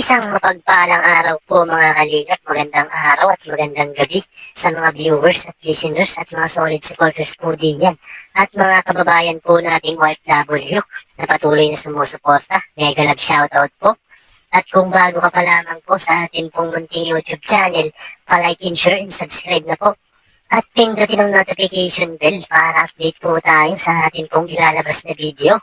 Isang mapagpalang araw po mga kalingap, magandang araw at magandang gabi sa mga viewers at listeners at mga solid supporters po diyan at mga kababayan po nating OFW na patuloy na sumusuporta. Mega love shoutout po. At kung bago ka pa lamang po sa ating pong munting YouTube channel, palike and share and subscribe na po. At pindutin ang notification bell para update po tayo sa ating pong ilalabas na video.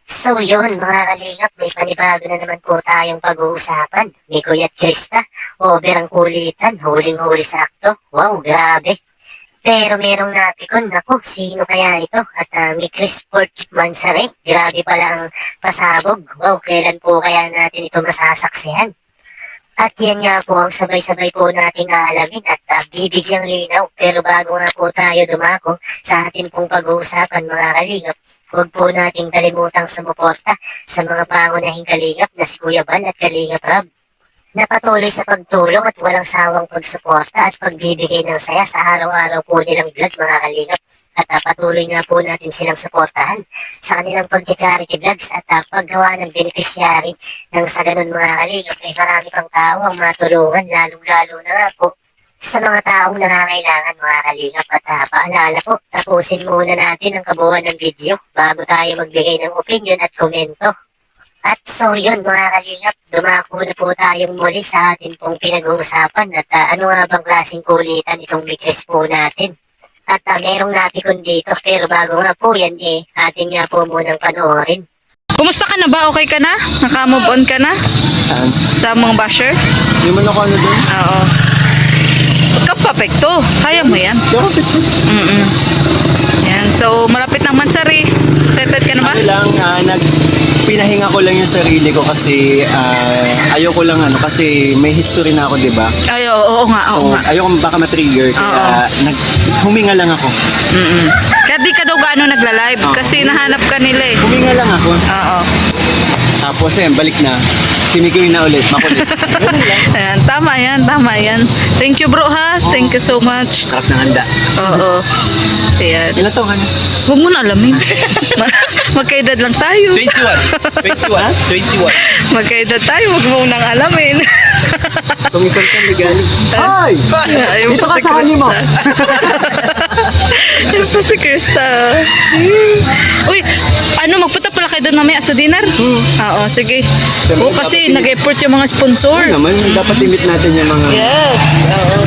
So yun mga kalingap, may panibago na naman po tayong pag-uusapan. Mikoy at Krista, over ang kulitan, huling-huli sa akto. Wow, grabe. Pero merong napikon, naku, sino kaya ito? At may Chris Port Mansare, grabe pala ang pasabog. Wow, kailan po kaya natin ito masasaksihan? At yan nga po ang sabay-sabay po nating aalamin at bibigyang linaw. Pero bago nga po tayo dumako sa ating pong pag-uusapan mga kalingap, huwag po nating kalimutang sumuporta sa mga pangunahing kalingap na si Kuya Bal at Kalingap Rob na patuloy sa pagtulong at walang sawang pagsuporta at pagbibigay ng saya sa araw-araw po nilang vlog mga kalingap. At patuloy nga po natin silang suportahan sa kanilang pag-charity vlogs at paggawa ng beneficiary nang sa ganun mga kalingap ay marami pang tao ang matulungan lalong-lalo na nga po sa mga taong nangangailangan mga kalingap. At paalala po, tapusin muna natin ang kabuuan ng video bago tayo magbigay ng opinion at komento. At so yun mga kalingap, dumako na po tayong muli sa ating pong pinag-uusapan at ano nga bang klaseng kulitan itong mikris po natin. At merong napikon dito pero bago nga po yan atin nga po munang panoorin. Kumusta ka na ba? Okay ka na? Naka-move on ka na? Saan? Sa mga basher? Hindi man ako ano doon. Oo. Huwag kang papekto. Kaya mo yan. Yan. So, malapit ng Mansari. Excited ka na ba? Ano lang, pinahinga ko lang yung sarili ko kasi ayoko lang kasi may history na ako, di ba? Ay, oo nga, oo So, nga. ayoko baka ma-trigger kaya huminga lang ako. Kaya di ka daw gaano nagla-live kasi nahanap ka nila eh. Huminga lang ako. Oo. Tapos ayun, balik na. Simigoy na ulit, makulit. Ganun lang. Ayan, tama yan, tama yan. Thank you bro ha. Thank you so much. Sarap ng handa. Oo. Ayan. Ilan to, ano? Huwag mo na alamin. Magkaedad lang tayo. 21. Magkaedad tayo, huwag mo nang alamin. Kung isang kaligalig. Ay! Ayun Dito po ka si sa hali mo. Krista. Ayun po si Krista. Uy, magpunta pala kayo doon mamaya sa dinner? Oo, sige. Oo, kasi nag-effort yung mga sponsor. Oo naman, dapat limit natin yung mga... Yes, oo.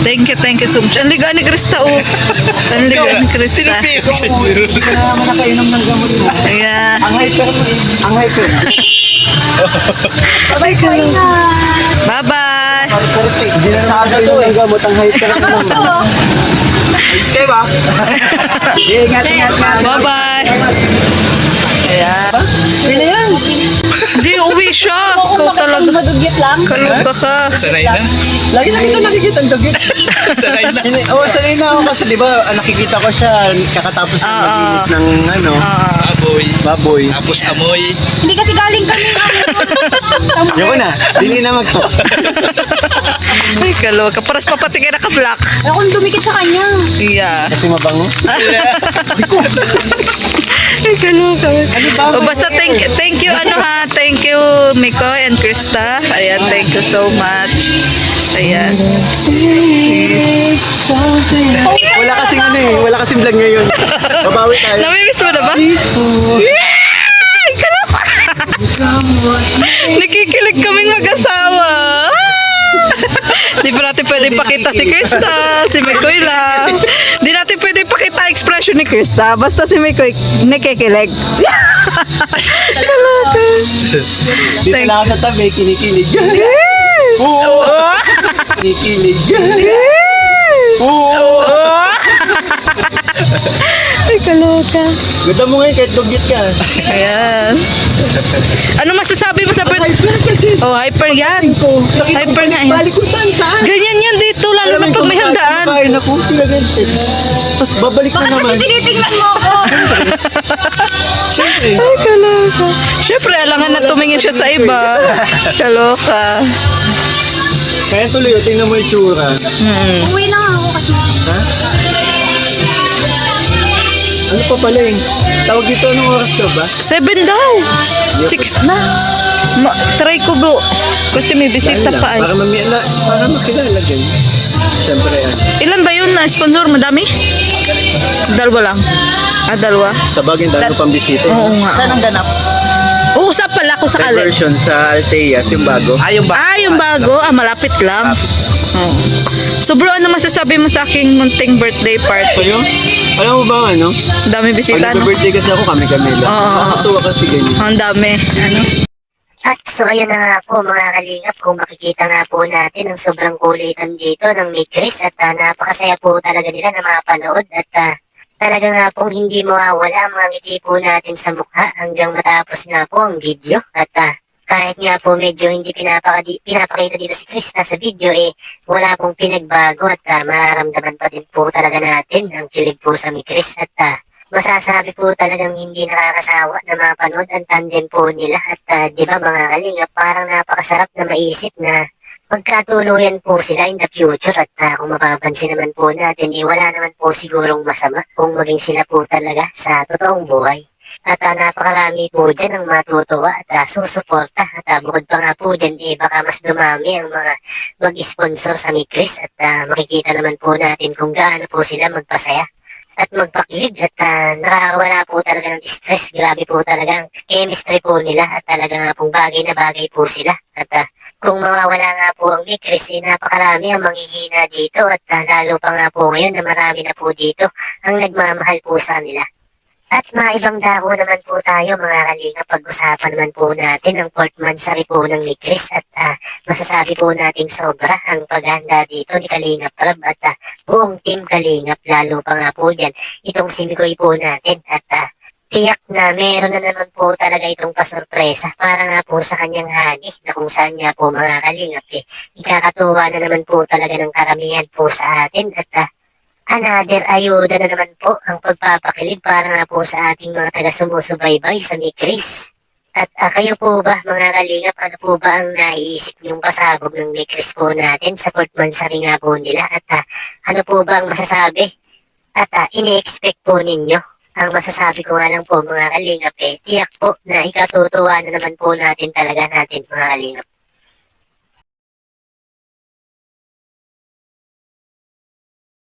Thank you so much. Ang liga ni Krista, oh. Ang liga ni Krista. Hindi ka na naman nakainom ng gamot mo. Ayan. Ang hyper mo eh. Ang hyper. Bye-bye. Hindi na nakainom ng gamot. Ang hyper mo naman. Ayos kayo ba? Ingat. Bye-bye. Ayan. Hindi na yan. Hindi, uwi siya. Ikaw talaga. Madugyot lang. Kaluga ka. Sanay na. Lagi na kita nakikita ang dugit. Sanay na. Sanay na ako kasi di ba nakikita ko siya kakatapos ng maglinis ng baboy. Tapos amoy. Hindi kasi galing kami. Yoko na, dili na magto. Ay, kaluga. Paras papatingin na ka-black. Akong dumikit sa kanya. Yeah. Kasi mabango. Ay, kaluga. Ano ba? O basta thank you thank you Mikoy and Krista. Ayan, thank you so much. Ayan. Wala kasing wala kasing vlog ngayon. Babawi tayo. Namimiss mo na ba? Ay, kaluga. Nakikilig kaming mag-asawa. Di pa natin pwede pakita si Krista, si Mikoy lang. Di natin pwede pakita expression ni Krista, basta si Mikoy nakikilig. Dito lang ako sa tabi, kinikilig. Oo. Kinikilig. Oo. Ay, kaloka. Ganda mo ngayon kahit dugit ka. Ayan. Ano masasabi mo sa Hyper kasi. Oh, hyper yan. Ko. Hyper nga yan. Balik kung saan. Ganyan yan dito, lalo na pag may handaan. Kain ako, pinaganti. Tapos babalik na Bakit naman. kasi tinitingnan mo ako? Siyempre. Ay, kaloka. Siyempre, alangan na tumingin siya sa iba. Kaloka. Kaya tuloy, tingnan mo yung tsura. Uwi na ako kasi. Ha? Ano pa pala eh? Tawag dito, anong oras ka ba? 7 daw. 6 na. Try ko bro. Kasi may bisita Dahil lang, pa ay. para makilala din. Siyempre, Ilan ba yun na sponsor? Madami? Dalawa lang. Dalawa? sa bagay dahil pang bisita. Oo nga. Saan ang ganap? Oo, sa pala ko sa kali. Diversion sa Alteas, yung bago. Yung ba? Yung bago. Malapit lang. Oo. So bro, ano masasabi mo sa aking munting birthday party? Sa'yo, alam mo ba ano? Dami Pag bisita, no? nag-birthday kasi ako, kami-kami lang. Oo. Nakakatuwa kasi ganyan. Ang dami. Ano? At so ayun na nga po mga kalingap, kung makikita nga po natin ang sobrang kulitan dito ng may Chris at napakasaya po talaga nila na mapanood at talaga nga pong hindi mawawala ang mga ngiti po natin sa mukha hanggang matapos nga po ang video at kahit nga po medyo hindi pinapakita dito si Chris sa video wala pong pinagbago at mararamdaman pa din po talaga natin ang kilig po sa may Chris at masasabi po talagang hindi nakakasawa na mapanood ang tandem po nila at di ba mga kalingap parang napakasarap na maisip na magkatuluyan po sila in the future at kung mapapansin naman po natin wala naman po sigurong masama kung maging sila po talaga sa totoong buhay. At napakarami po dyan ang matutuwa at susuporta at bukod pa nga po dyan baka mas dumami ang mga mag-sponsor sa Mikris at makikita naman po natin kung gaano po sila magpasaya at magpakilig at nakakawala po talaga ng stress. Grabe po talaga ang chemistry po nila at talaga nga pong bagay na bagay po sila at kung mawawala nga po ang Mikris napakarami ang manghihina dito at lalo pa nga po ngayon na marami na po dito ang nagmamahal po sa nila. At maibang dako naman po tayo mga kalinga, pag-usapan naman po natin ang fourth mansari po ng Mikris at masasabi po natin sobra ang paghanda dito ni Kalingap Rab at buong team Kalingap, lalo pa nga po dyan itong si Mikoy po natin at tiyak na meron na naman po talaga itong pasurpresa para nga po sa kanyang hani na kung saan nga po mga Kalingap ikakatuwa na naman po talaga ng karamihan po sa atin at another ayuda na naman po ang pagpapakilig para nga po sa ating mga taga-sumusubaybay sa Mikris. At kayo po ba mga kalingap, ano po ba ang naiisip niyong pasabog ng Mikris po natin sa fourth mansari nga po nila at ano po ba ang masasabi at ini-expect po ninyo? Ang masasabi ko nga lang po mga kalingap tiyak po na ikatutuwa na naman po natin talaga natin mga kalingap.